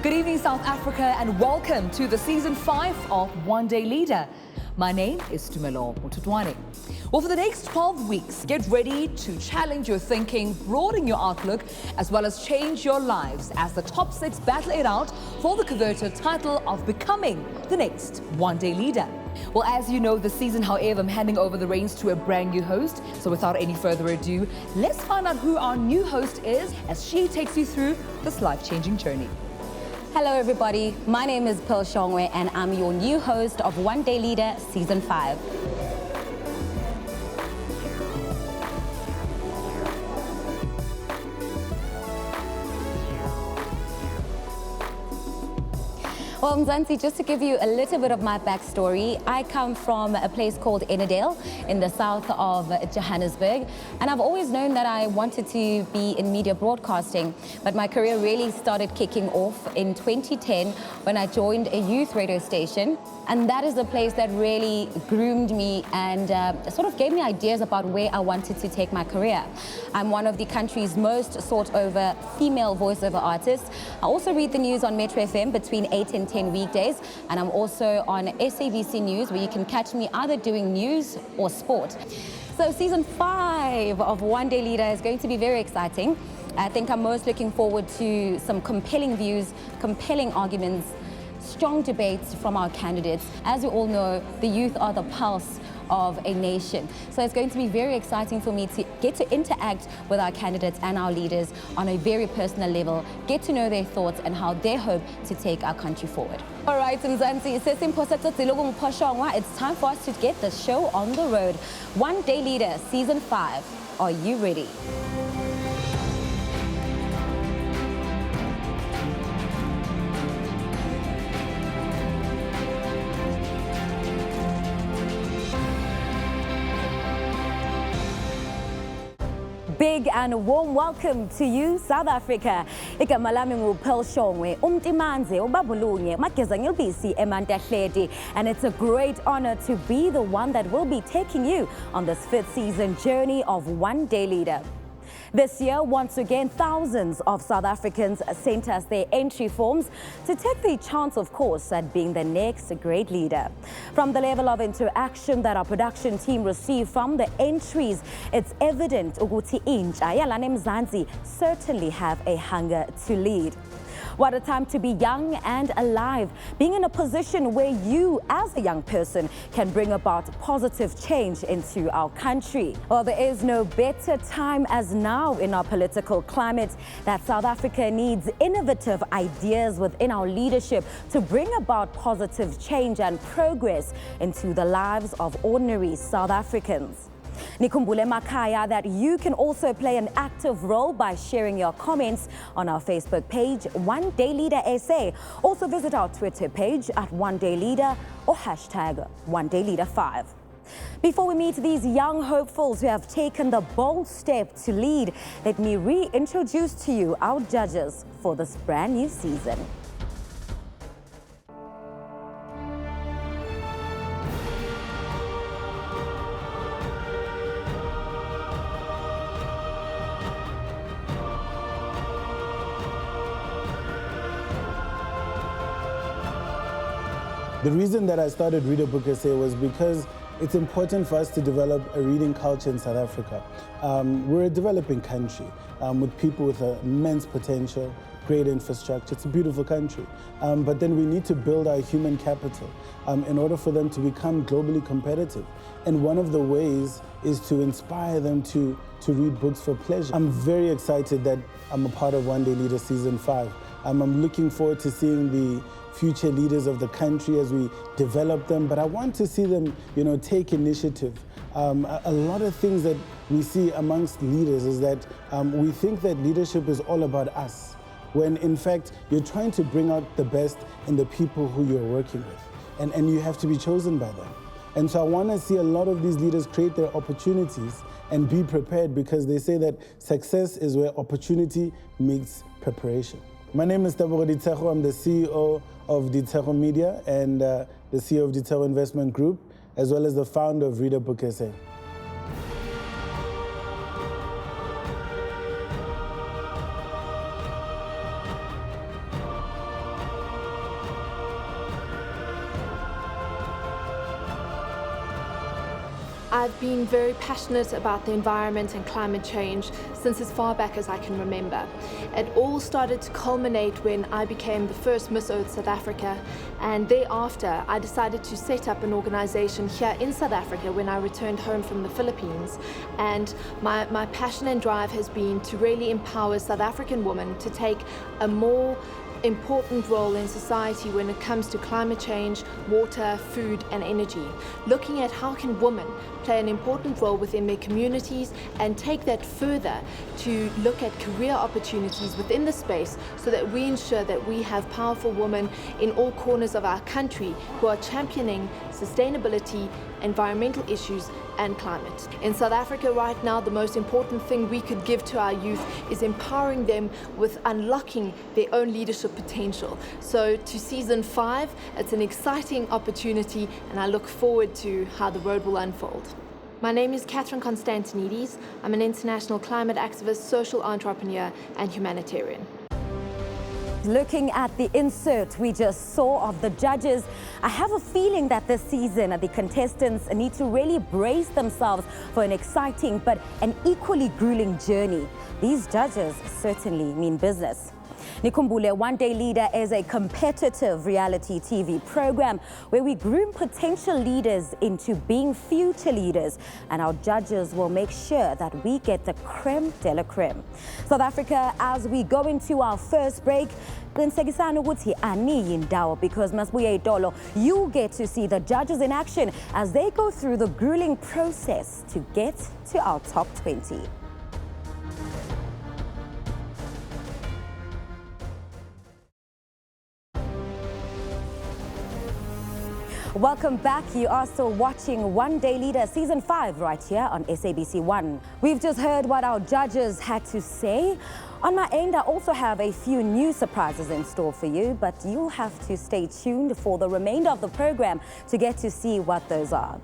Good evening, South Africa, and welcome to the Season 5 of One Day Leader. My name is Tumelo Mothotoane. Well, for the next 12 weeks, get ready to challenge your thinking, broaden your outlook, as well as change your lives as the top 6 battle it out for the coveted title of becoming the next One Day Leader. Well, as you know, this season, however, I'm handing over the reins to a brand new host. So without any further ado, let's find out who our new host is as she takes you through this life-changing journey. Hello everybody, my name is Shongwe and I'm your new host of One Day Leader Season 5. Well, Mzansi, just to give you a little bit of my backstory, I come from a place called Enidale in the south of Johannesburg, and I've always known that I wanted to be in media broadcasting, but my career really started kicking off in 2010 when I joined a youth radio station, and that is the place that really groomed me and sort of gave me ideas about where I wanted to take my career. I'm one of the country's most sought over female voiceover artists. I also read the news on Metro FM between 8 and 10 weekdays, and I'm also on SABC News, where you can catch me either doing news or sport. So Season 5 of One Day Leader is going to be very exciting. I think I'm most looking forward to some compelling views, compelling arguments, strong debates from our candidates. As you all know, the youth are the pulse of a nation. So it's going to be very exciting for me to get to interact with our candidates and our leaders on a very personal level, get to know their thoughts and how they hope to take our country forward. All right, Mzansi, it's time for us to get the show on the road. One Day Leader Season 5. Are you ready? Big and warm welcome to you, South Africa. Igama lami Shongwe, umtimanze, ubabulunye, mageza ngilbisi emantahledi, and it's a great honor to be the one that will be taking you on this 5th season journey of One Day Leader. This year, once again, thousands of South Africans sent us their entry forms to take the chance, of course, at being the next great leader. From the level of interaction that our production team received from the entries, it's evident ukuthi intsha yalana eMzansi certainly have a hunger to lead. What a time to be young and alive, being in a position where you, as a young person, can bring about positive change into our country. Well, there is no better time as now in our political climate that South Africa needs innovative ideas within our leadership to bring about positive change and progress into the lives of ordinary South Africans. Nikumbule Makaya that you can also play an active role by sharing your comments on our Facebook page, One Day Leader SA. Also visit our Twitter page at One Day Leader or hashtag One Day Leader 5. Before we meet these young hopefuls who have taken the bold step to lead, let me reintroduce to you our judges for this brand new season. The reason that I started Read a Book SA was because it's important for us to develop a reading culture in South Africa. We're a developing country with people with immense potential, great infrastructure. It's a beautiful country. But then we need to build our human capital in order for them to become globally competitive. And one of the ways is to inspire them to read books for pleasure. I'm very excited that I'm a part of One Day Leader Season 5. I'm looking forward to seeing the future leaders of the country as we develop them, but I want to see them, take initiative. A lot of things that we see amongst leaders is that we think that leadership is all about us, when in fact you're trying to bring out the best in the people who you're working with, and you have to be chosen by them. And so I want to see a lot of these leaders create their opportunities and be prepared, because they say that success is where opportunity meets preparation. My name is Tebogo Ditshego. I'm the CEO of Ditshego Media and the CEO of Ditshego Investment Group, as well as the founder of Read a Book SA. I've been very passionate about the environment and climate change since as far back as I can remember. It all started to culminate when I became the first Miss Earth South Africa, and thereafter I decided to set up an organization here in South Africa when I returned home from the Philippines. And my passion and drive has been to really empower South African women to take a more important role in society when it comes to climate change, water, food and energy. Looking at how can women play an important role within their communities and take that further to look at career opportunities within the space so that we ensure that we have powerful women in all corners of our country who are championing sustainability, environmental issues and climate. In South Africa right now, the most important thing we could give to our youth is empowering them with unlocking their own leadership potential. So to season 5, it's an exciting opportunity and I look forward to how the road will unfold. My name is Catherine Constantinides. I'm an international climate activist, social entrepreneur and humanitarian. Looking at the insert we just saw of the judges, I have a feeling that this season the contestants need to really brace themselves for an exciting but an equally grueling journey. These judges certainly mean business. Nikumbule One Day Leader is a competitive reality TV program where we groom potential leaders into being future leaders, and our judges will make sure that we get the creme de la creme. South Africa, as we go into our first break, because Masbuye Dolo, you get to see the judges in action as they go through the grueling process to get to our top 20. Welcome back. You are still watching One Day Leader Season 5 right here on SABC1. We've just heard what our judges had to say. On my end, I also have a few new surprises in store for you, but you'll have to stay tuned for the remainder of the program to get to see what those are.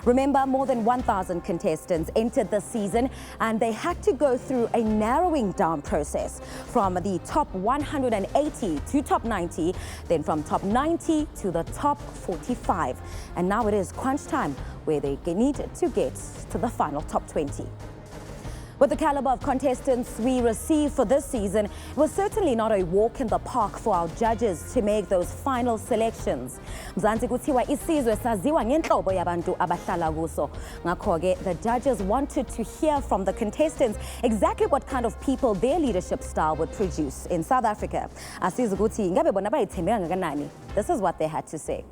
Remember, more than 1,000 contestants entered this season and they had to go through a narrowing down process from the top 180 to top 90, then from top 90 to the top 45. And now it is crunch time where they need to get to the final top 20. With the caliber of contestants we received for this season, it was certainly not a walk in the park for our judges to make those final selections. Mzansi kuthiwa isizwe saziwa ngenhlobo yabantu abahlala kuso. Ngakho-ke, the judges wanted to hear from the contestants exactly what kind of people their leadership style would produce in South Africa. Asiza ukuthi ngabe bona bayithembeka ngakanani. This is what they had to say.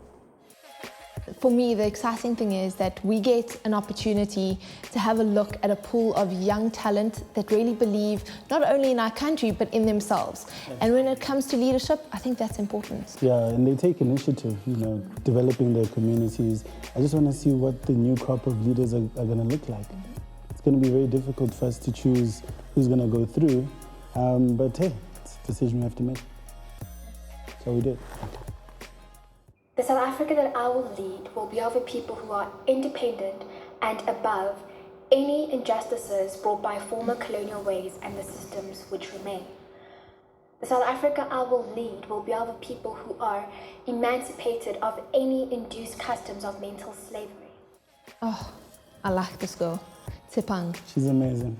For me, the exciting thing is that we get an opportunity to have a look at a pool of young talent that really believe not only in our country, but in themselves. And when it comes to leadership, I think that's important. Yeah, and they take initiative, developing their communities. I just want to see what the new crop of leaders are going to look like. It's going to be very difficult for us to choose who's going to go through. But hey, it's a decision we have to make. So we did. The South Africa that I will lead will be of a people who are independent and above any injustices brought by former colonial ways and the systems which remain. The South Africa I will lead will be of a people who are emancipated of any induced customs of mental slavery. Oh, I like this girl, Tshepang. She's amazing.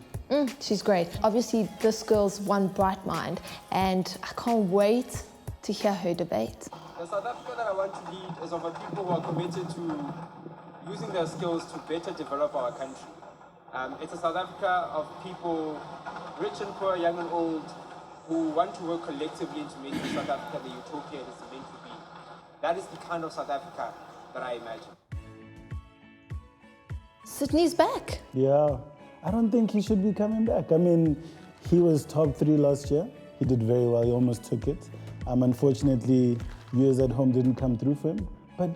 She's great. Obviously, this girl's one bright mind, and I can't wait to hear her debate. The South Africa that I want to lead is of a people who are committed to using their skills to better develop our country. It's a South Africa of people, rich and poor, young and old, who want to work collectively to make South Africa the utopia it is meant to be. That is the kind of South Africa that I imagine. Sydney's back. Yeah, I don't think he should be coming back. I mean, he was top 3 last year. He did very well. He almost took it. Unfortunately, years at home didn't come through for him, but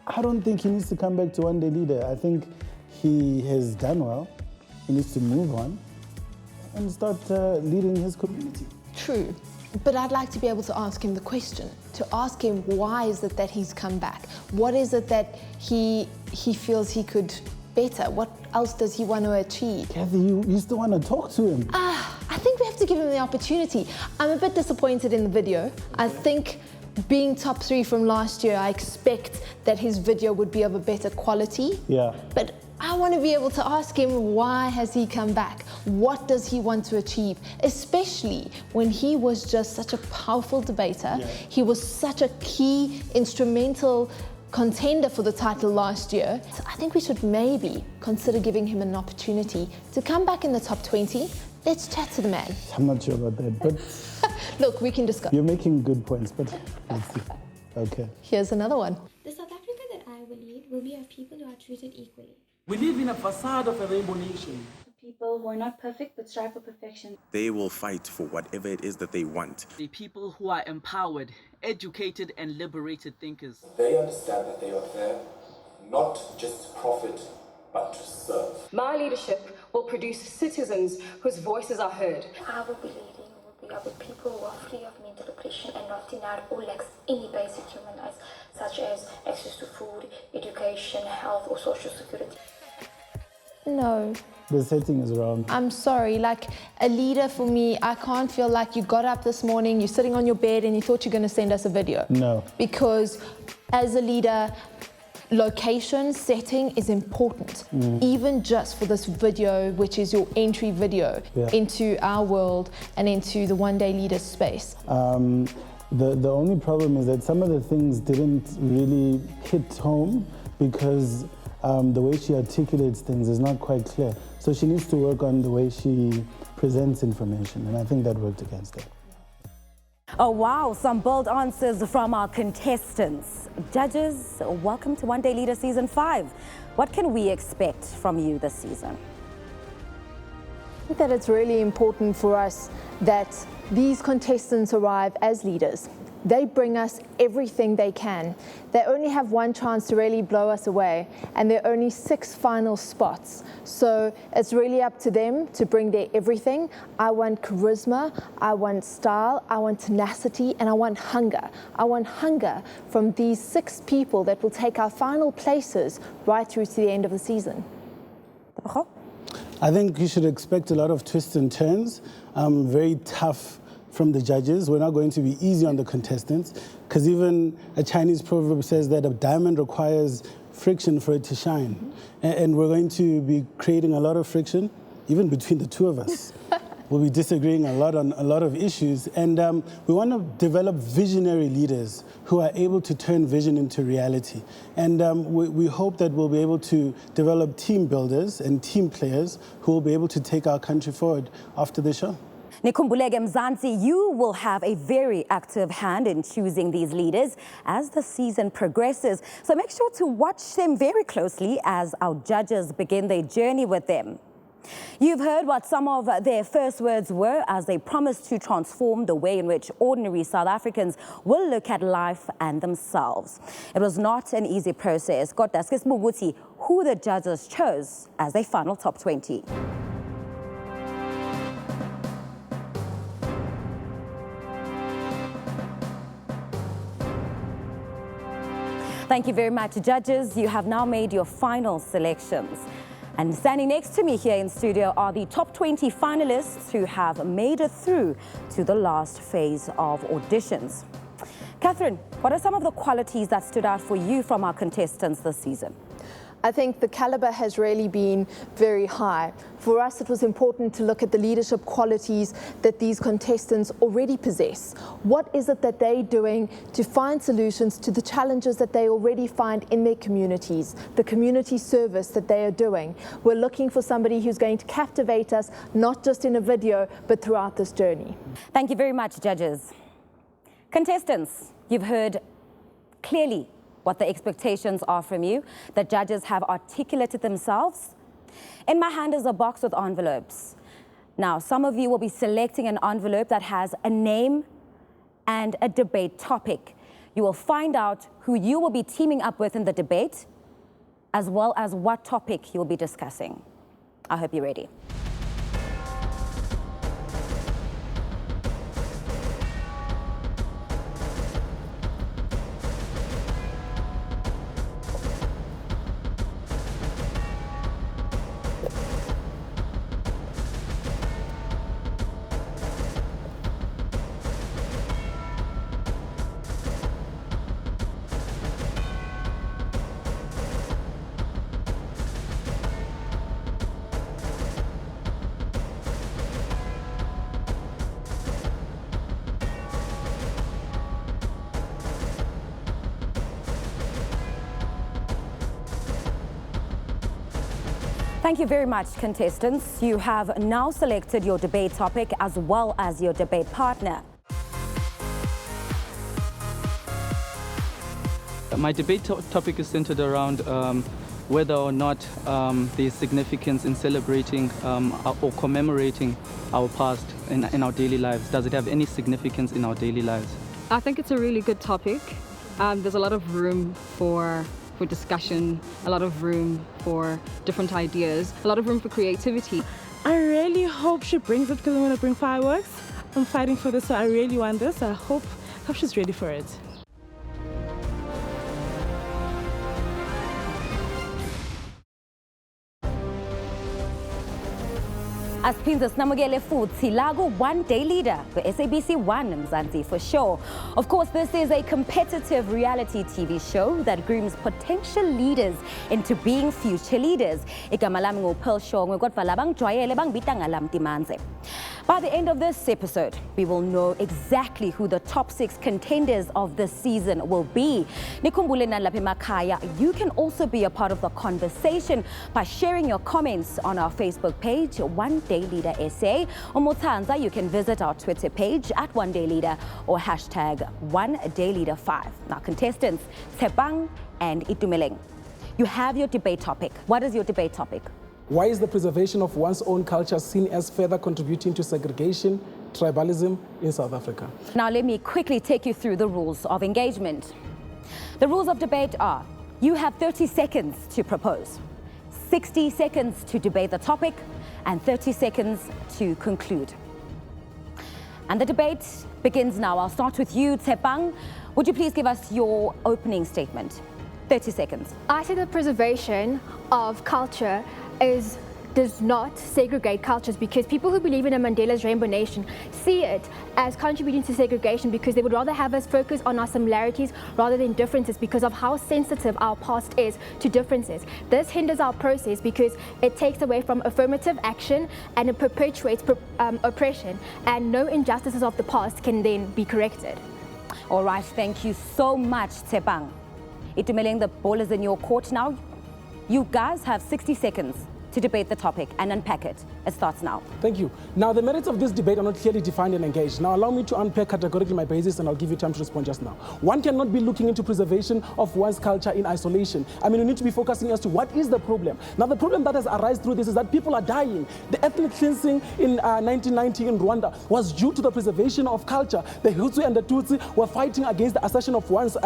I don't think he needs to come back to One Day Leader. I think he has done well. He needs to move on and start leading his community. True, but I'd like to be able to ask him the question, to ask him why is it that he's come back? What is it that he feels he could better? What else does he want to achieve? Kathy, you still want to talk to him? I think we have to give him the opportunity. I'm a bit disappointed in the video. I think being top 3 from last year, I expect that his video would be of a better quality. Yeah. But I want to be able to ask him, why has he come back? What does he want to achieve? Especially when he was just such a powerful debater. Yeah. He was such a key, instrumental contender for the title last year. So I think we should maybe consider giving him an opportunity to come back in the top 20. Let's chat to the man. I'm not sure about that, but... Look, we can discuss. You're making good points, but let's see. Okay. Here's another one. The South Africa that I will lead will be of people who are treated equally. We live in a facade of a rainbow nation. People who are not perfect but strive for perfection. They will fight for whatever it is that they want. The people who are empowered, educated and liberated thinkers. They understand that they are there not just to profit but to serve. My leadership will produce citizens whose voices are heard. I will be leading with people who are free of mental oppression and not denied or lacks any basic human rights such as access to food, education, health or social security. No. The setting is wrong. I'm sorry, like a leader for me, I can't feel like you got up this morning, you're sitting on your bed and you thought you're going to send us a video. No. Because as a leader, location, setting is important, even just for this video, which is your entry video into our world and into the One Day Leader space. The only problem is that some of the things didn't really hit home because the way she articulates things is not quite clear. So she needs to work on the way she presents information, and I think that worked against her. Oh wow, some bold answers from our contestants. Judges, welcome to One Day Leader Season 5. What can we expect from you this season? I think that it's really important for us that these contestants arrive as leaders. They bring us everything they can. They only have one chance to really blow us away, and there are only 6 final spots. So it's really up to them to bring their everything. I want charisma, I want style, I want tenacity, and I want hunger. I want hunger from these 6 people that will take our final places right through to the end of the season. I think you should expect a lot of twists and turns, very tough from the judges. We're not going to be easy on the contestants because even a Chinese proverb says that a diamond requires friction for it to shine. And we're going to be creating a lot of friction, even between the two of us. We'll be disagreeing a lot on a lot of issues. And we want to develop visionary leaders who are able to turn vision into reality. And we hope that we'll be able to develop team builders and team players who will be able to take our country forward after the show. Nikumbuleke Mzansi, you will have a very active hand in choosing these leaders as the season progresses. So make sure to watch them very closely as our judges begin their journey with them. You've heard what some of their first words were as they promised to transform the way in which ordinary South Africans will look at life and themselves. It was not an easy process. Kodwa sisibuza who the judges chose as their final top 20. Thank you very much, judges. You have now made your final selections. And standing next to me here in studio are the top 20 finalists who have made it through to the last phase of auditions. Catherine, what are some of the qualities that stood out for you from our contestants this season? I think the caliber has really been very high. For us, it was important to look at the leadership qualities that these contestants already possess. What is it that they're doing to find solutions to the challenges that they already find in their communities, the community service that they are doing? We're looking for somebody who's going to captivate us, not just in a video, but throughout this journey. Thank you very much, judges. Contestants, you've heard clearly what the expectations are from you. The judges have articulated themselves. In my hand is a box with envelopes. Now, some of you will be selecting an envelope that has a name and a debate topic. You will find out who you will be teaming up with in the debate, as well as what topic you'll be discussing. I hope you're ready. Thank you very much, contestants. You have now selected your debate topic as well as your debate partner. My debate topic is centered around whether or not there's significance in celebrating or commemorating our past in our daily lives. Does it have any significance in our daily lives? I think it's a really good topic. There's a lot of room for discussion, a lot of room for different ideas, a lot of room for creativity. I really hope she brings it because I want to bring fireworks. I'm fighting for this, so I really want this. I hope she's ready for it. Asiphinde sinamukele futhi la ku-One Day Leader ku-SABC1 Mzansi for sure. Of course, this is a competitive reality TV show that grooms potential leaders into being future leaders. Igama lami Shongwe kodwa la bangijwayele bangibita ngala Mtimanze. By the end of this episode, we will know exactly who the top 6 contenders of this season will be. Nikhumbule nalapha emakhaya, you can also be a part of the conversation by sharing your comments on our Facebook page, One Day Leader SA. Or Mutanza, you can visit our Twitter page at One Day Leader or hashtag One Day Leader 5. Now, contestants, Tshepang and Itumeleng, you have your debate topic. What is your debate topic? Why is the preservation of one's own culture seen as further contributing to segregation, tribalism in South Africa? Now let me quickly take you through the rules of engagement. The rules of debate are, you have 30 seconds to propose, 60 seconds to debate the topic, and 30 seconds to conclude. And the debate begins now. I'll start with you, Tshepang. Would you please give us your opening statement? 30 seconds. I say the preservation of culture does not segregate cultures, because people who believe in a Mandela's Rainbow Nation see it as contributing to segregation, because they would rather have us focus on our similarities rather than differences, because of how sensitive our past is to differences. This hinders our process because it takes away from affirmative action and it perpetuates oppression, and no injustices of the past can then be corrected. All right, thank you so much, Tshepang. Itumeleng, the ball is in your court now. You guys have 60 seconds to debate the topic and unpack it. It starts now. Thank you. Now, the merits of this debate are not clearly defined and engaged. Now, allow me to unpack categorically my basis, and I'll give you time to respond just now. One cannot be looking into preservation of one's culture in isolation. I mean, we need to be focusing as to what is the problem. Now, the problem that has arisen through this is that people are dying. The ethnic cleansing in 1990 in Rwanda was due to the preservation of culture. The Hutu and the Tutsi were fighting against the assertion of one's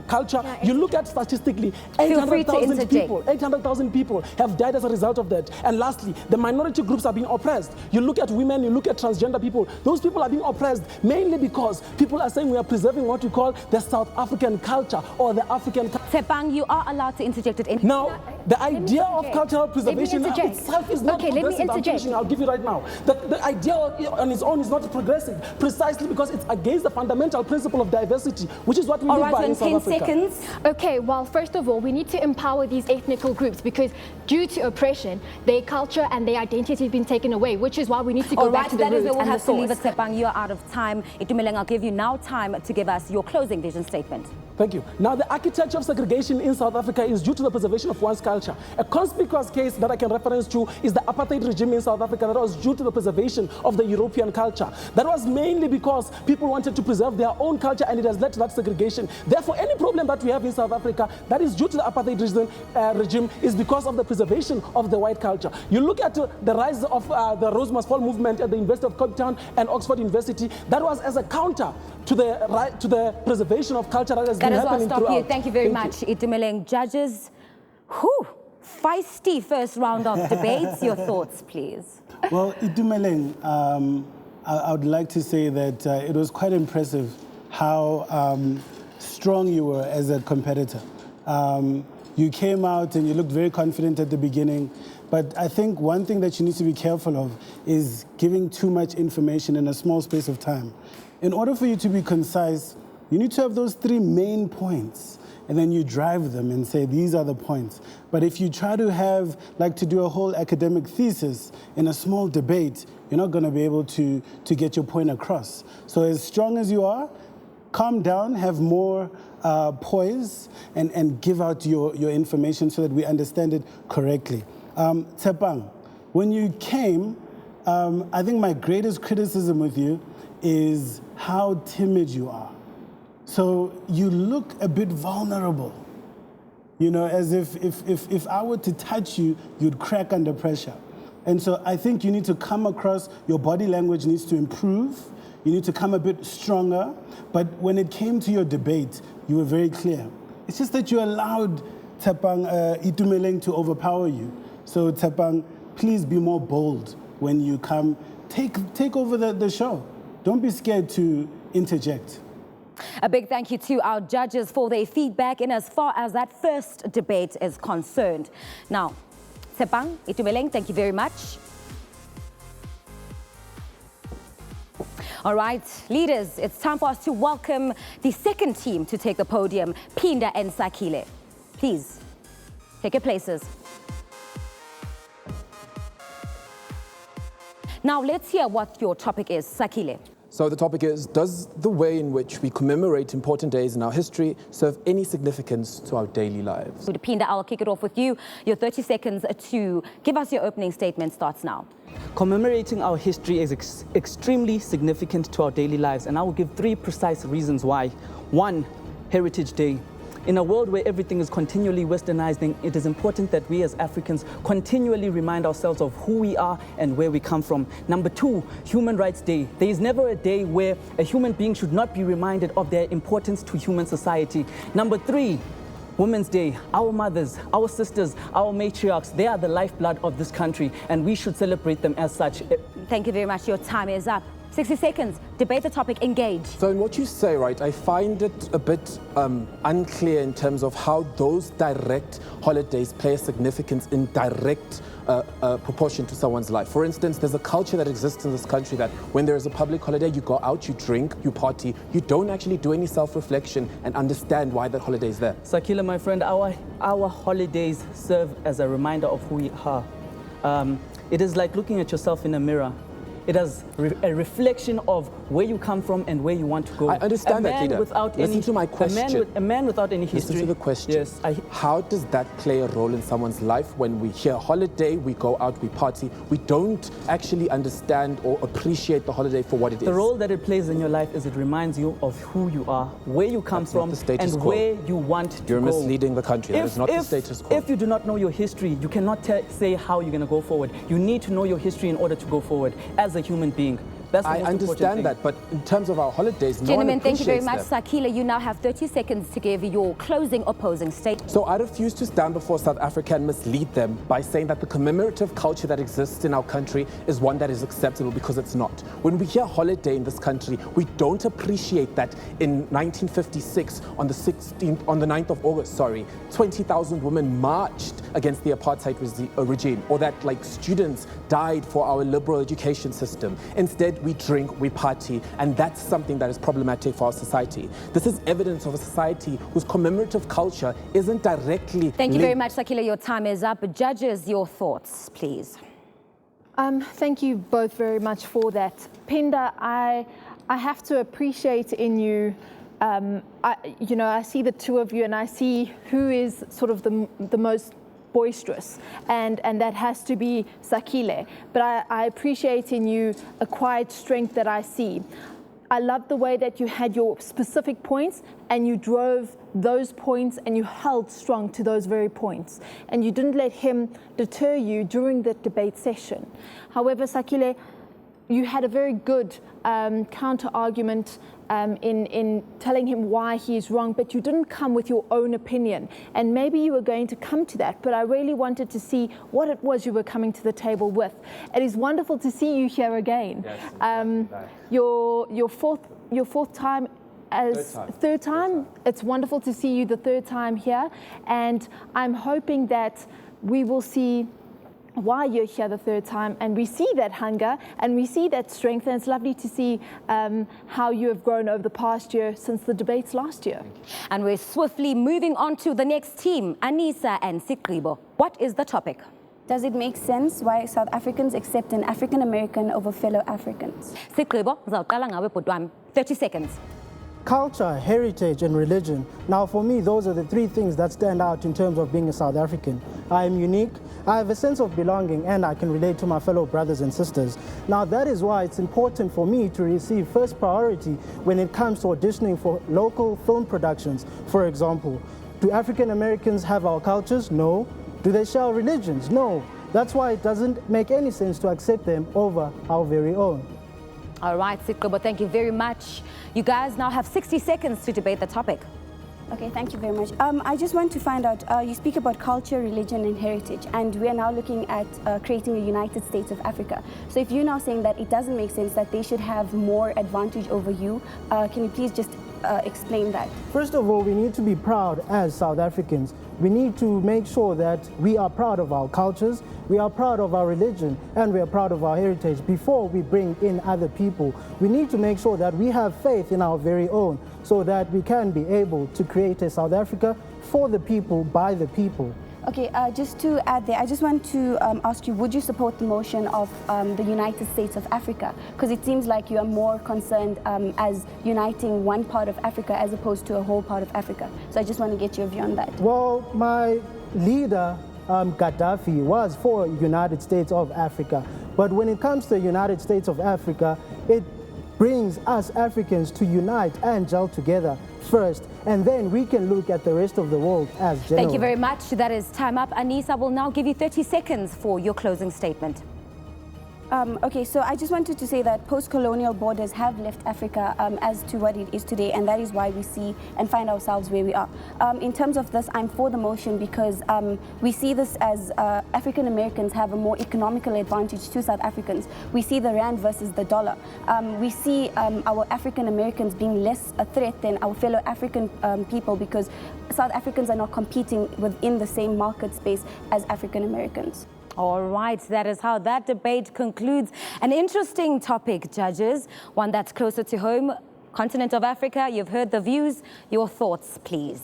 culture. You look at statistically, 800,000 people have died as a result of that. And lastly, the minority groups are being oppressed. You look at women, you look at transgender people. Those people are being oppressed mainly because people are saying we are preserving what we call the South African culture or the African culture. Tshepang, you are allowed to interject at any time. Now, the idea of cultural preservation itself is not progressive. I'll give you right now. The idea on its own is not progressive, precisely because it's against the fundamental principle of diversity, which is what we live by in South Africa. 10 seconds. Okay, well, first of all, we need to empower these ethnical groups, because due to oppression, their culture and their identity have been taken away, which is why we need to go back to the roots and the source. We'll have to leave it, Tshepang. You are out of time. Itumeleng, I'll give you now time to give us your closing vision statement. Thank you. Now, the architecture of segregation in South Africa is due to the preservation of one's culture. A conspicuous case that I can reference to is the apartheid regime in South Africa that was due to the preservation of the European culture. That was mainly because people wanted to preserve their own culture, and it has led to that segregation. Therefore, any problem that we have in South Africa that is due to the apartheid regime is because of the preservation of the white culture. You look at the rise of the Rose Must Fall movement at the University of Cape Town and Oxford University. That was as a counter to the preservation of culture that has been happening throughout. Here. Thank you very much, Itumeleng. Judges, feisty first round of debates. Your thoughts, please. Well, Itumeleng, I would like to say that it was quite impressive how strong you were as a competitor. You came out and you looked very confident at the beginning, but I think one thing that you need to be careful of is giving too much information in a small space of time. In order for you to be concise, you need to have those 3 main points, and then you drive them and say, these are the points. But if you try to do a whole academic thesis in a small debate, you're not going to be able to get your point across. So as strong as you are, calm down, have more poise, and give out your information so that we understand it correctly. Tshepang, when you came, I think my greatest criticism with you is how timid you are. So you look a bit vulnerable, you know, as if I were to touch you, you'd crack under pressure. And so I think you need to come across, your body language needs to improve, you need to come a bit stronger, but when it came to your debate, you were very clear. It's just that you allowed Tshepang Itumeleng to overpower you. So Tshepang, please be more bold when you come. Take over the show. Don't be scared to interject. A big thank you to our judges for their feedback in as far as that first debate is concerned. Now, Tshepang, Itumeleng, thank you very much. All right, leaders, it's time for us to welcome the second team to take the podium, Phinda and Sakhile. Please, take your places. Now, let's hear what your topic is, Sakhile. So the topic is, does the way in which we commemorate important days in our history serve any significance to our daily lives? Phinda, I'll kick it off with you. Your 30 seconds to give us your opening statement starts now. Commemorating our history is extremely significant to our daily lives, and I will give 3 precise reasons why. 1, Heritage Day. In a world where everything is continually westernizing, it is important that we as Africans continually remind ourselves of who we are and where we come from. Number 2, Human Rights Day. There is never a day where a human being should not be reminded of their importance to human society. Number 3, Women's Day. Our mothers, our sisters, our matriarchs, they are the lifeblood of this country, and we should celebrate them as such. Thank you very much. Your time is up. 60 seconds. Debate the topic. Engage. So in what you say, right, I find it a bit unclear in terms of how those direct holidays play a significance in direct proportion to someone's life. For instance, there's a culture that exists in this country that when there is a public holiday, you go out, you drink, you party, you don't actually do any self-reflection and understand why that holiday is there. Sakhile, my friend, our holidays serve as a reminder of who we are. It is like looking at yourself in a mirror. It is a reflection of where you come from and where you want to go. I understand that, leader. Listen to my question. A man without any history. Listen to the question. Yes. How does that play a role in someone's life when we hear holiday, we go out, we party, we don't actually understand or appreciate the holiday for what it is? The role that it plays in your life is it reminds you of who you are, where you come from, and where you want to go. You're misleading the country. That is not the status quo. If you do not know your history, you cannot say how you're going to go forward. You need to know your history in order to go forward as a human being. I understand that, but in terms of our holidays, Gentlemen, thank you very much. Sakhile, you now have 30 seconds to give your closing opposing statement. So I refuse to stand before South Africa and mislead them by saying that the commemorative culture that exists in our country is one that is acceptable, because it's not. When we hear holiday in this country, we don't appreciate that in 1956, on the 9th of August, 20,000 women marched against the apartheid regime, or that like students died for our liberal education system. Instead, we drink, we party, and that's something that is problematic for our society. This is evidence of a society whose commemorative culture isn't directly Thank you very much, Sakhile. Your time is up. Judges, your thoughts, please. Thank you both very much for that. Phinda, I have to appreciate in you, I see the two of you and I see who is sort of the most boisterous, and that has to be Sakhile. But I appreciate in you a quiet strength that I see. I love the way that you had your specific points and you drove those points and you held strong to those very points. And you didn't let him deter you during the debate session. However, Sakhile, you had a very good counter-argument in telling him why he is wrong, but you didn't come with your own opinion. And maybe you were going to come to that, but I really wanted to see what it was you were coming to the table with. It is wonderful to see you here again. Yes, your fourth time as third time. It's wonderful to see you the third time here, and I'm hoping that we will see why you're here the third time, and we see that hunger and we see that strength, and it's lovely to see how you have grown over the past year since the debates last year. And we're swiftly moving on to the next team, Anisa and Sigqibo. What is the topic? Does it make sense why South Africans accept an African American over fellow Africans? Sigqibo, 30 seconds. Culture, heritage, and religion. Now, for me, those are the 3 things that stand out in terms of being a South African. I am unique. I have a sense of belonging and I can relate to my fellow brothers and sisters. Now that is why it's important for me to receive first priority when it comes to auditioning for local film productions. For example, do African Americans have our cultures? No. Do they share our religions? No. That's why it doesn't make any sense to accept them over our very own. All right, Sigqibo, thank you very much. You guys now have 60 seconds to debate the topic. Okay, thank you very much. I just want to find out, you speak about culture, religion and heritage, and we are now looking at creating a United States of Africa. So if you're now saying that it doesn't make sense that they should have more advantage over you, can you please just explain that? First of all, we need to be proud as South Africans. We need to make sure that we are proud of our cultures, we are proud of our religion, and we are proud of our heritage before we bring in other people. We need to make sure that we have faith in our very own so that we can be able to create a South Africa for the people, by the people. Okay, just to add there, I just want to ask you, would you support the motion of the United States of Africa? Because it seems like you are more concerned as uniting one part of Africa as opposed to a whole part of Africa. So I just want to get your view on that. Well, my leader, Gaddafi, was for United States of Africa. But when it comes to the United States of Africa, it brings us Africans to unite and gel together first, and then we can look at the rest of the world as general. Thank you very much. That is time up. Anisa will now give you 30 seconds for your closing statement. Okay, so I just wanted to say that post-colonial borders have left Africa as to what it is today, and that is why we see and find ourselves where we are. In terms of this, I'm for the motion because we see this as African Americans have a more economical advantage to South Africans. We see the rand versus the dollar. We see our African Americans being less a threat than our fellow African people because South Africans are not competing within the same market space as African Americans. All right, that is how that debate concludes. An interesting topic, judges, one that's closer to home, continent of Africa. You've heard the views. Your thoughts, please.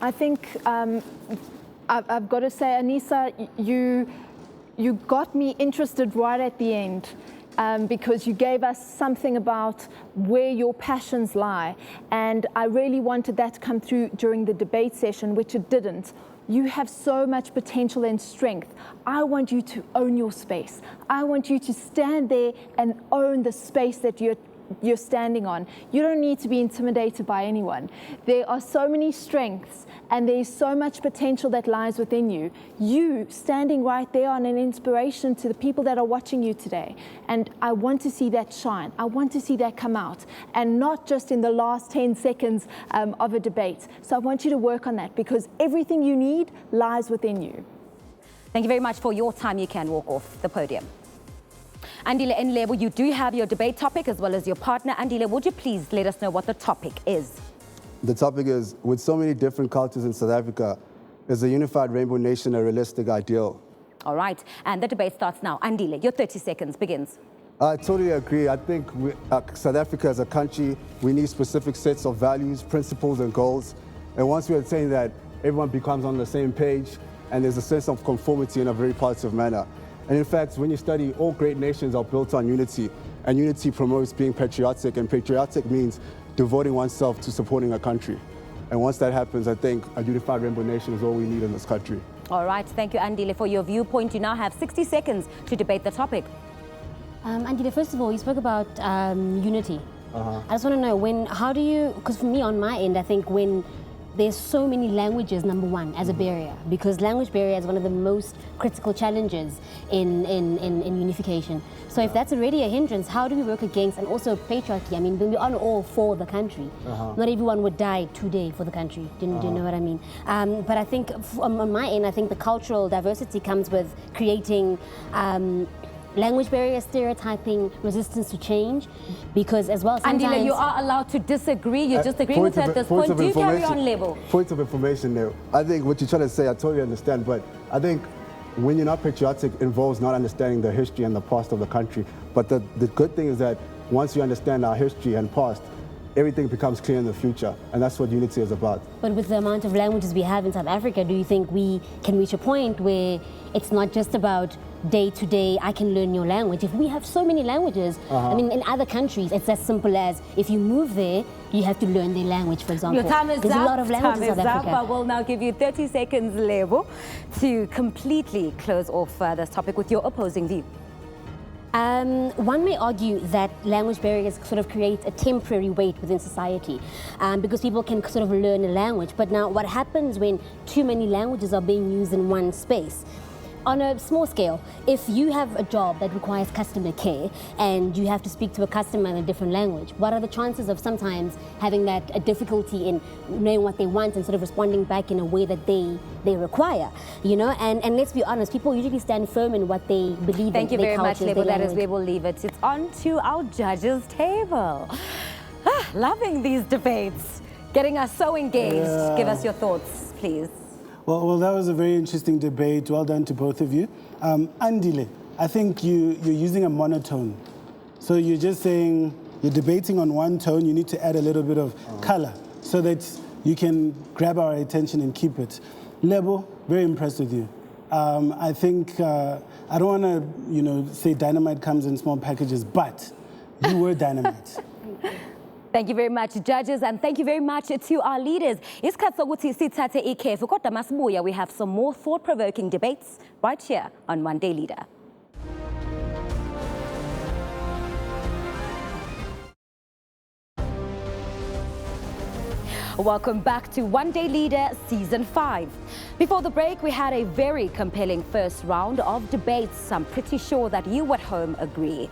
I think I've got to say, Anisa, you got me interested right at the end. Because you gave us something about where your passions lie. And I really wanted that to come through during the debate session, which it didn't. You have so much potential and strength. I want you to own your space. I want you to stand there and own the space that you're standing on. You don't need to be intimidated by anyone. There are so many strengths and there's so much potential that lies within you. You standing right there are an inspiration to the people that are watching you today. And I want to see that shine. I want to see that come out, and not just in the last 10 seconds of a debate. So I want you to work on that because everything you need lies within you. Thank you very much for your time. You can walk off the podium. Andile and Lebo, you do have your debate topic as well as your partner. Andile, would you please let us know what the topic is? The topic is, with so many different cultures in South Africa, is a unified rainbow nation a realistic ideal? All right, and the debate starts now. Andile, your 30 seconds begins. I totally agree. I think South Africa as a country, we need specific sets of values, principles and goals. And once we attain that, everyone becomes on the same page and there's a sense of conformity in a very positive manner. And in fact, when you study, all great nations are built on unity, and unity promotes being patriotic, and patriotic means devoting oneself to supporting a country. And once that happens, I think a unified rainbow nation is all we need in this country. All right, thank you, Andile, for your viewpoint. You now have 60 seconds to debate the topic. Andile, first of all, you spoke about unity. I just want to know, how do you, because for me on my end, I think when there's so many languages, number one, as a barrier, because language barrier is one of the most critical challenges in unification. So if that's already a hindrance, how do we work against, and also patriarchy? I mean, we are all for the country. Not everyone would die today for the country. Do you know what I mean? But I think on my end, I think the cultural diversity comes with creating language barrier, stereotyping, resistance to change, because as well sometimes... Andile, you are allowed to disagree. You just agree with her at this point. Do you carry on, Lebo? Point of information there. I think what you're trying to say, I totally understand, but I think when you're not patriotic, it involves not understanding the history and the past of the country. But the good thing is that once you understand our history and past, everything becomes clear in the future. And that's what unity is about. But with the amount of languages we have in South Africa, do you think we can reach a point where it's not just about day to day, I can learn your language? If we have so many languages, I mean, in other countries, it's as simple as if you move there, you have to learn their language, for example. Your time is There's up. a lot of languages in South Africa. I will now give you 30 seconds, Lebo, to completely close off this topic with your opposing view. One may argue that language barriers sort of create a temporary weight within society because people can sort of learn a language. But now what happens when too many languages are being used in one space? On a small scale, if you have a job that requires customer care and you have to speak to a customer in a different language, what are the chances of sometimes having that a difficulty in knowing what they want and sort of responding back in a way that they require, you know? And let's be honest, people usually stand firm in what they believe Thank in. you very much, Lebo. That is where we'll leave it. It's on to our judges' table. Loving these debates, getting us so engaged. Yeah. Give us your thoughts, please. Well, that was a very interesting debate. Well done to both of you. Andile, I think you're using a monotone. So you're just saying, you're debating on one tone, you need to add a little bit of color so that you can grab our attention and keep it. Lebo, very impressed with you. I think, I don't want to, say dynamite comes in small packages, but you were dynamite. Thank you very much, judges, and thank you very much to our leaders. We have some more thought-provoking debates right here on One Day Leader. Welcome back to One Day Leader Season 5. Before the break, we had a very compelling first round of debates. I'm pretty sure that you at home agree.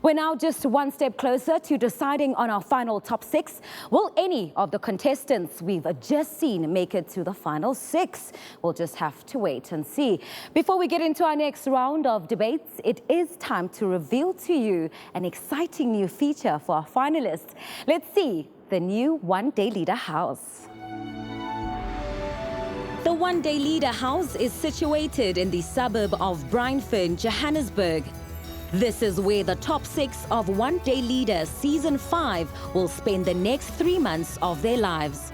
We're now just one step closer to deciding on our final top 6. Will any of the contestants we've just seen make it to the final 6? We'll just have to wait and see. Before we get into our next round of debates, it is time to reveal to you an exciting new feature for our finalists. Let's see the new One Day Leader House. The One Day Leader House is situated in the suburb of Bryanston, Johannesburg. This is where the top 6 of One Day Leader Season 5 will spend the next 3 months of their lives.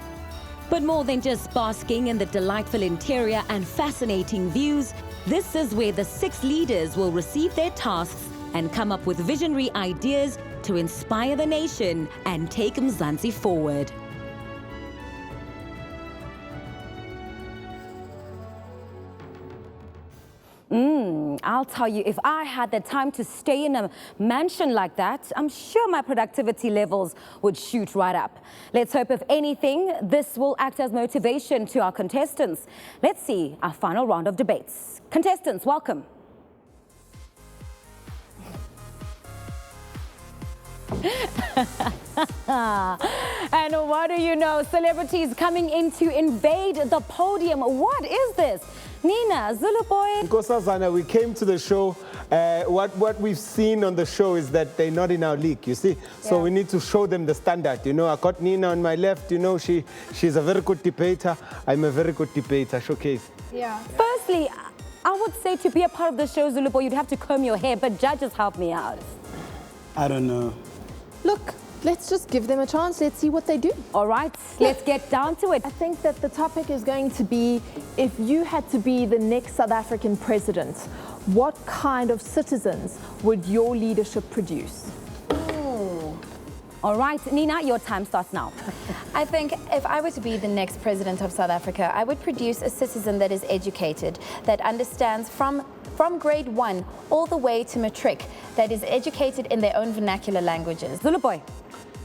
But more than just basking in the delightful interior and fascinating views, this is where the 6 leaders will receive their tasks and come up with visionary ideas to inspire the nation and take Mzansi forward. I'll tell you, if I had the time to stay in a mansion like that, I'm sure my productivity levels would shoot right up. Let's hope, if anything, this will act as motivation to our contestants. Let's see our final round of debates. Contestants, welcome. And what do you know? Celebrities coming in to invade the podium. What is this? Nina, Zulu Boy. Nkosazana, we came to the show. What we've seen on the show is that they're not in our league, you see. So we need to show them the standard. You know, I got Nina on my left. You know, she's a very good debater. I'm a very good debater. Showcase. Yeah. Firstly, I would say to be a part of the show, Zulu Boy, you'd have to comb your hair, but judges help me out. I don't know. Look, let's just give them a chance. Let's see what they do. All right, let's get down to it. I think that the topic is going to be, if you had to be the next South African president, what kind of citizens would your leadership produce? All right, Nina, your time starts now. I think if I were to be the next president of South Africa, I would produce a citizen that is educated, that understands from grade 1 all the way to matric, that is educated in their own vernacular languages. Zulu Boy.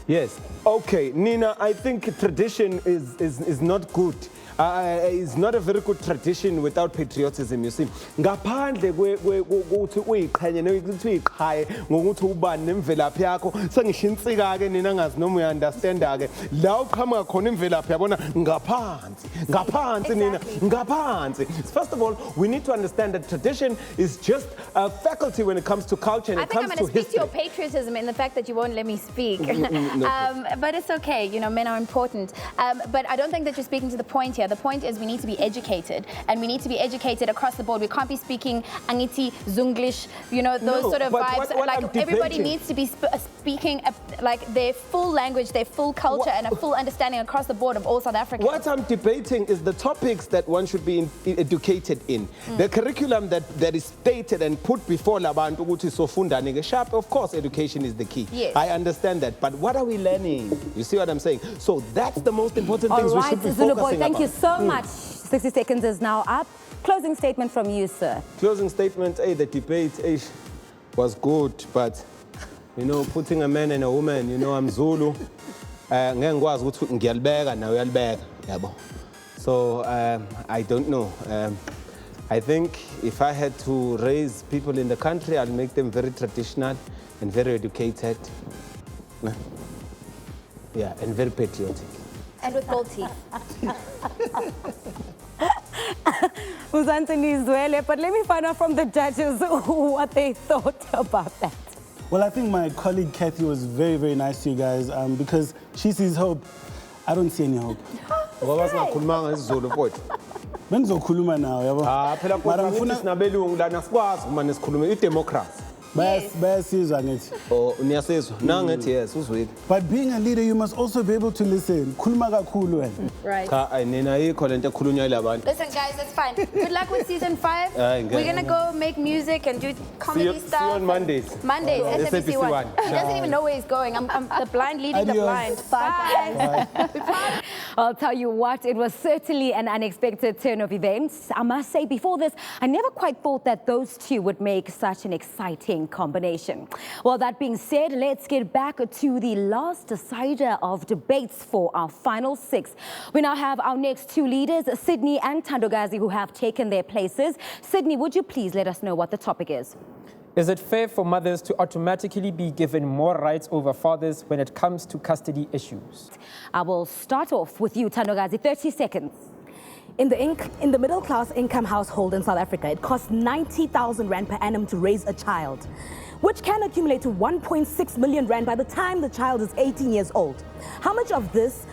Yes. Okay, Nina, I think tradition is not good. It's not a very good tradition without patriotism, you see. Ngaphandle ukuthi uyiqhenye nokuthi uyiqhaye ngokuthi ubani nemvelaphi yakho sengishinsika ke nina ngazi noma uyanderstanda ke la uqhamuka khona imvelaphi yabona ngaphansi nina ngaphansi. First of all, we need to understand that tradition is just a faculty when it comes to culture and it comes to history. I think I'm going to speak to your patriotism in the fact that you won't let me speak. But it's okay, you know, men are important. But I don't think that you're speaking to the point here. here. The point is we need to be educated, and we need to be educated across the board. We can't be speaking Angiti, Zunglish, you know, those sort of vibes. Like everybody needs to be speaking like their full language, their full culture, and a full understanding across the board of all South Africans. What I'm debating is the topics that one should be educated in. The curriculum that is stated and put before Labantu Uti Sofunda Sharp, of course, education is the key. Yes. I understand that, but what are we learning? You see what I'm saying? So that's the most important things we should be Zulu Boy, focusing thank you upon. so much. 60 seconds is now up. Closing statement from you, sir. Closing statement, the debate was good, but, you know, putting a man and a woman, you know, I'm Zulu. So I don't know. I think if I had to raise people in the country, I'll make them very traditional and very educated. Yeah, and very patriotic. And with gold teeth. But let me find out from the judges what they thought about that. Well, I think my colleague Kathy was very, very nice to you guys because she sees hope. I don't see any hope. Bengizokhuluma nawe yabo. Phela kodwa sinabelungu lana sikwazi uma nesikhuluma idemocracy. Bayasizwa ngithi. Oh, niyasizwa. Nangithi yes, uzwile. But being a leader, you must also be able to listen. Khuluma kakhulu wena. Right. Cha ayinena ayikho lento ekhulunywa yilabantu. Listen, guys, that's fine. Good luck with season 5. We're gonna go make music and do comedy stuff. See you on Mondays. Mondays, SABC1. He doesn't even know where he's going. I'm the blind leading the blind. Bye. I'll tell you what, it was certainly an unexpected turn of events. I must say, before this, I never quite thought that those two would make such an exciting combination. Well, that being said, let's get back to the last decider of debates for our final 6. We now have our next 2 leaders, Sydney and Thandokazi, who have taken their places. Sydney, would you please let us know what the topic is? Is it fair for mothers to automatically be given more rights over fathers when it comes to custody issues? I will start off with you, Thandokazi, 30 seconds. In the middle-class income household in South Africa, it costs 90,000 Rand per annum to raise a child, which can accumulate to 1.6 million Rand by the time the child is 18 years old. How much of this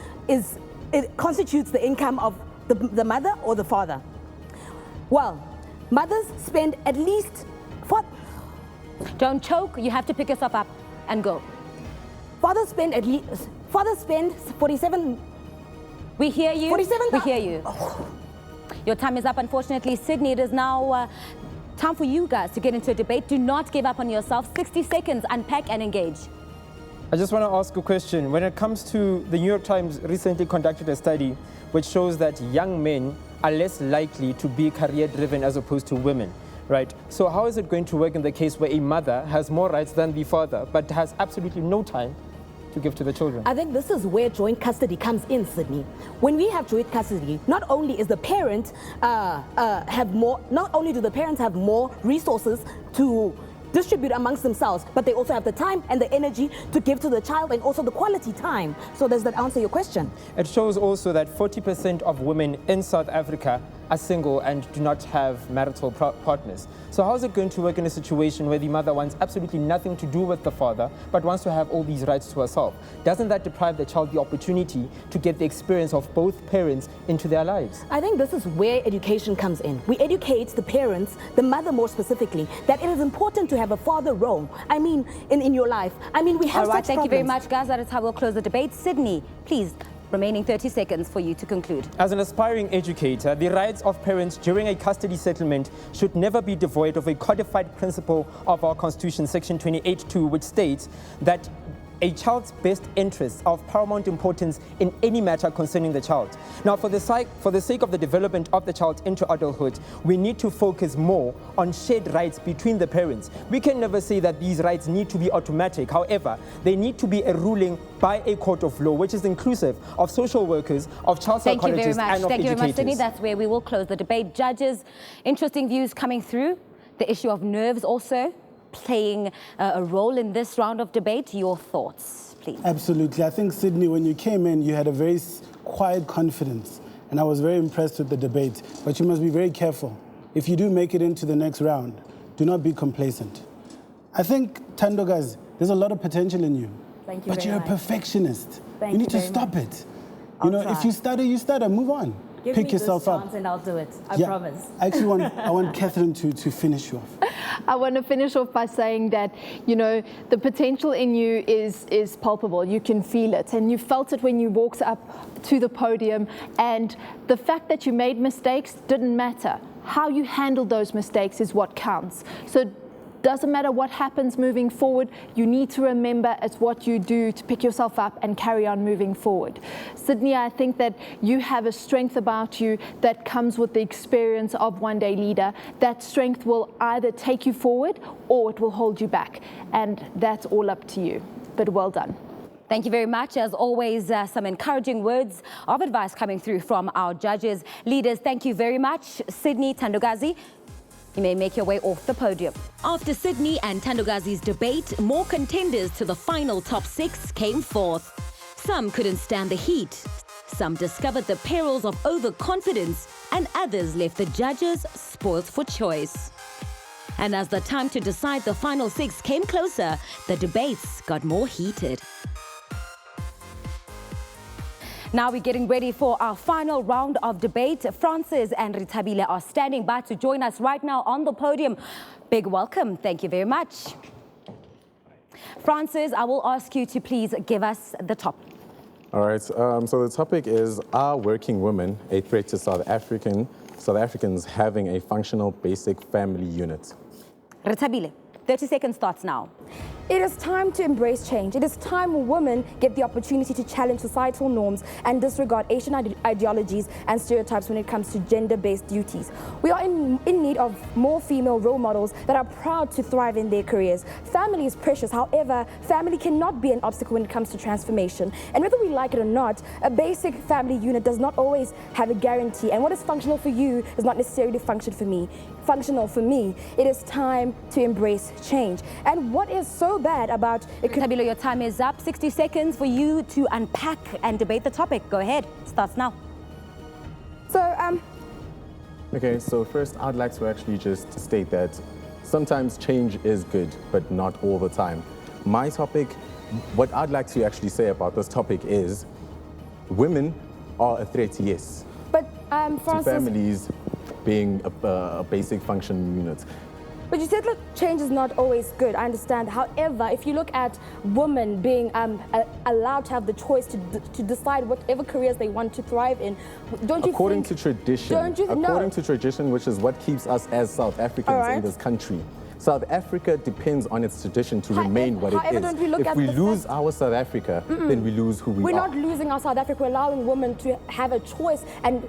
constitutes the income of the mother or the father? Well, mothers spend at least... Don't choke, you have to pick yourself up and go. Fathers spend 47... We hear you. 47. We hear you. Oh. Your time is up, unfortunately. Sydney, it is now time for you guys to get into a debate. Do not give up on yourself. 60 seconds, unpack and engage. I just want to ask a question. When it comes to the New York Times recently conducted a study which shows that young men are less likely to be career-driven as opposed to women, right? So how is it going to work in the case where a mother has more rights than the father but has absolutely no time to give to the children? I think this is where joint custody comes in, Sydney. When we have joint custody, not only is the parent not only do the parents have more resources to distribute amongst themselves, but they also have the time and the energy to give to the child and also the quality time. So does that answer your question? It shows also that 40% of women in South Africa are single and do not have marital partners. So how is it going to work in a situation where the mother wants absolutely nothing to do with the father, but wants to have all these rights to herself? Doesn't that deprive the child the opportunity to get the experience of both parents into their lives? I think this is where education comes in. We educate the parents, the mother more specifically, that it is important to have a father role. I mean, in your life. I mean, we have All right, such thank you very problems. much, guys. That is how we'll close the debate. Sydney, please. Remaining 30 seconds for you to conclude. As an aspiring educator, the rights of parents during a custody settlement should never be devoid of a codified principle of our Constitution, Section 28(2), which states that a child's best interests are of paramount importance in any matter concerning the child. Now, for the sake of the development of the child into adulthood, we need to focus more on shared rights between the parents. We can never say that these rights need to be automatic. However, they need to be a ruling by a court of law, which is inclusive of social workers, of child psychologists, and of Thank you very much, Sydney. educators. That's where we will close the debate. Judges, interesting views coming through. The issue of nerves also playing a role in this round of debate. Your thoughts, please. Absolutely. I think, Sydney, when you came in, you had a very quiet confidence, and I was very impressed with the debate. But you must be very careful. If you do make it into the next round, do not be complacent. I think, Thandokazi, there's a lot of potential in you. Thank you but very you're much. a perfectionist. Thank you need you to very stop much. it. You know, if you stutter, move on. pick yourself up. And I'll do it. I Yeah. promise. I actually want Catherine to finish you off. I want to finish off by saying that, you know, the potential in you is palpable. You can feel it, and you felt it when you walked up to the podium. And the fact that you made mistakes didn't matter. How you handled those mistakes is what counts. So doesn't matter what happens moving forward, you need to remember it's what you do to pick yourself up and carry on moving forward. Sydney, I think that you have a strength about you that comes with the experience of One Day Leader. That strength will either take you forward or it will hold you back. And that's all up to you. But well done. Thank you very much. As always, some encouraging words of advice coming through from our judges. Leaders, thank you very much. Sydney, Thandokazi, you may make your way off the podium. After Sydney and Thandokazi's debate, more contenders to the final top 6 came forth. Some couldn't stand the heat. Some discovered the perils of overconfidence, and others left the judges spoiled for choice. And as the time to decide the final 6 came closer, the debates got more heated. Now we're getting ready for our final round of debate. Francis and Rethabile are standing by to join us right now on the podium. Big welcome. Thank you very much. Francis, I will ask you to please give us the topic. All right, so the topic is, are working women a threat to South Africans having a functional basic family unit? Rethabile, 30 seconds starts now. It is time to embrace change. It is time women get the opportunity to challenge societal norms and disregard Asian ideologies and stereotypes when it comes to gender-based duties. We are in need of more female role models that are proud to thrive in their careers. Family is precious. However, family cannot be an obstacle when it comes to transformation. And whether we like it or not, a basic family unit does not always have a guarantee. And what is functional for you is not necessarily functional for me. It is time to embrace change. And what is so bad about it? Rethabile, your time is up. 60 seconds for you to unpack and debate the topic. Go ahead. Starts now. Okay, so first I'd like to actually just state that sometimes change is good, but not all the time. My topic, what I'd like to actually say about this topic is, women are a threat, yes. But Francis, to families being a basic function unit. But you said that change is not always good. I understand. However, if you look at women being allowed to have the choice to decide whatever careers they want to thrive in, don't you according think, to tradition, according to tradition, which is what keeps us as South Africans in this country. South Africa depends on its tradition to remain what it is. Don't we look if at we lose our South Africa, then we lose who we are. We're not losing our South Africa. We're allowing women to have a choice and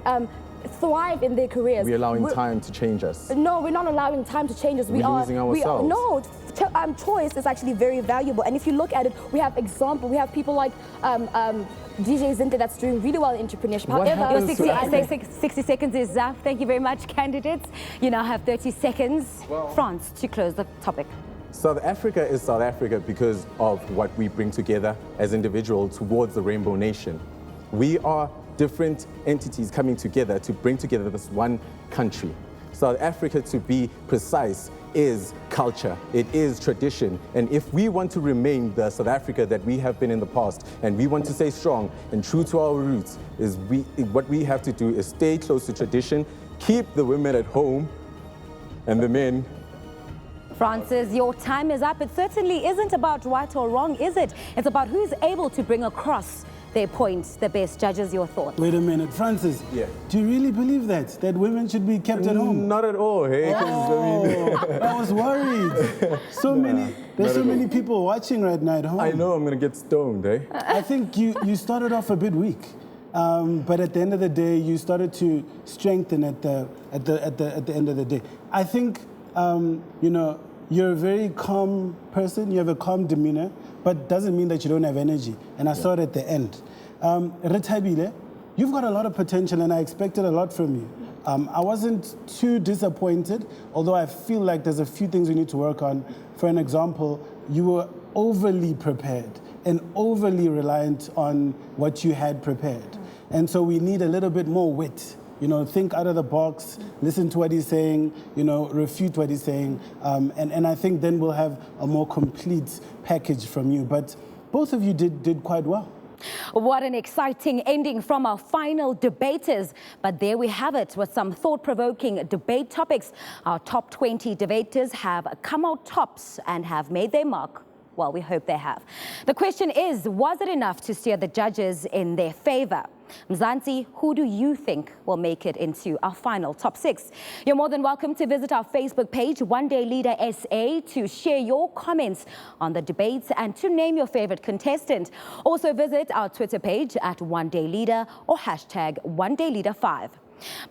thrive in their careers. We're allowing time to change us. No, we're not allowing time to change us. We're losing ourselves. No, choice is actually very valuable. And if you look at it, we have example. We have people like DJ Zinta that's doing really well in entrepreneurship. However, your 60 seconds is up. Thank you very much, candidates. You now have 30 seconds. France, to close the topic. South Africa is South Africa because of what we bring together as individuals towards the Rainbow Nation. We are different entities coming together to bring together this one country. South Africa, to be precise, is culture, it is tradition. And if we want to remain the South Africa that we have been in the past, and we want to stay strong and true to our roots, what we have to do is stay close to tradition, keep the women at home, and the men. Francis, your time is up. It certainly isn't about right or wrong, is it? It's about who's able to bring across their points the best. Judges, your thoughts. Wait a minute, Francis. Yeah. Do you really believe that women should be kept at home? Not at all. Hey, I was worried. There's so many people watching right now at home. I know I'm gonna get stoned. I think you started off a bit weak, but at the end of the day, you started to strengthen at the end of the day. I think you're a very calm person. You have a calm demeanor, but doesn't mean that you don't have energy. And I saw it at the end. Rethabile, you've got a lot of potential, and I expected a lot from you. I wasn't too disappointed, although I feel like there's a few things we need to work on. For an example, you were overly prepared and overly reliant on what you had prepared. And so we need a little bit more wit. Think out of the box, listen to what he's saying, refute what he's saying. And I think then we'll have a more complete package from you. But both of you did quite well. What an exciting ending from our final debaters. But there we have it with some thought-provoking debate topics. Our top 20 debaters have come out tops and have made their mark. Well, we hope they have. The question is, was it enough to steer the judges in their favor? Mzansi, who do you think will make it into our final top 6? You're more than welcome to visit our Facebook page, One Day Leader SA, to share your comments on the debates and to name your favorite contestant. Also visit our Twitter page at One Day Leader or hashtag One Day Leader 5.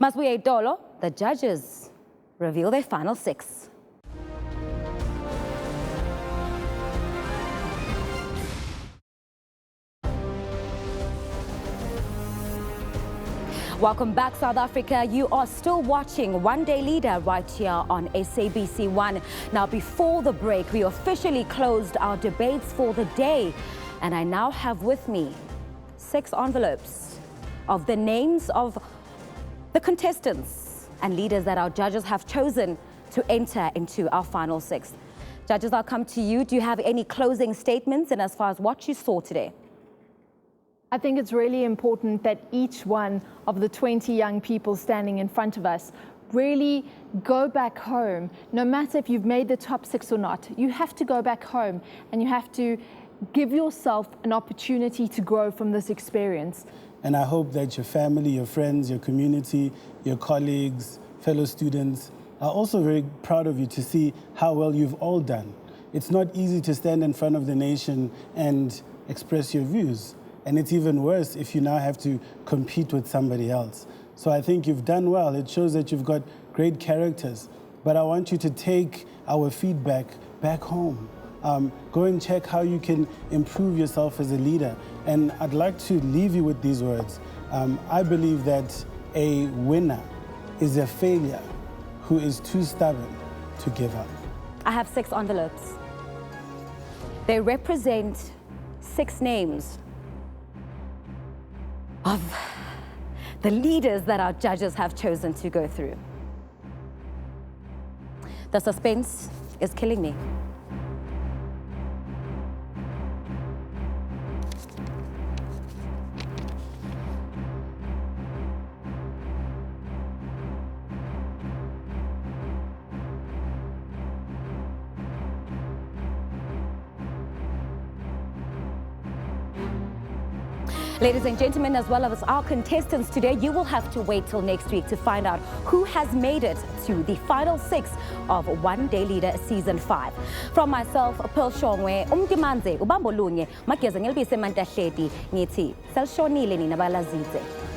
Masbuye Dolo, the judges reveal their final 6. Welcome back, South Africa. You are still watching One Day Leader right here on SABC1. Now, before the break, we officially closed our debates for the day. And I now have with me 6 envelopes of the names of the contestants and leaders that our judges have chosen to enter into our final 6. Judges, I'll come to you. Do you have any closing statements and as far as what you saw today? I think it's really important that each one of the 20 young people standing in front of us really go back home. No matter if you've made the top 6 or not, you have to go back home and you have to give yourself an opportunity to grow from this experience. And I hope that your family, your friends, your community, your colleagues, fellow students are also very proud of you to see how well you've all done. It's not easy to stand in front of the nation and express your views. And it's even worse if you now have to compete with somebody else. So I think you've done well. It shows that you've got great characters. But I want you to take our feedback back home. Go and check how you can improve yourself as a leader. And I'd like to leave you with these words. I believe that a winner is a failure who is too stubborn to give up. I have 6 envelopes. They represent 6 names of the leaders that our judges have chosen to go through. The suspense is killing me. Ladies and gentlemen, as well as our contestants today, you will have to wait till next week to find out who has made it to the final 6 of One Day Leader Season 5. From myself, Pearl Shongwe, Umtimanze, Ubambolunye, Mageza Nyelbise Mantahleti, Ngithi, Selshonile Nina Balazidze.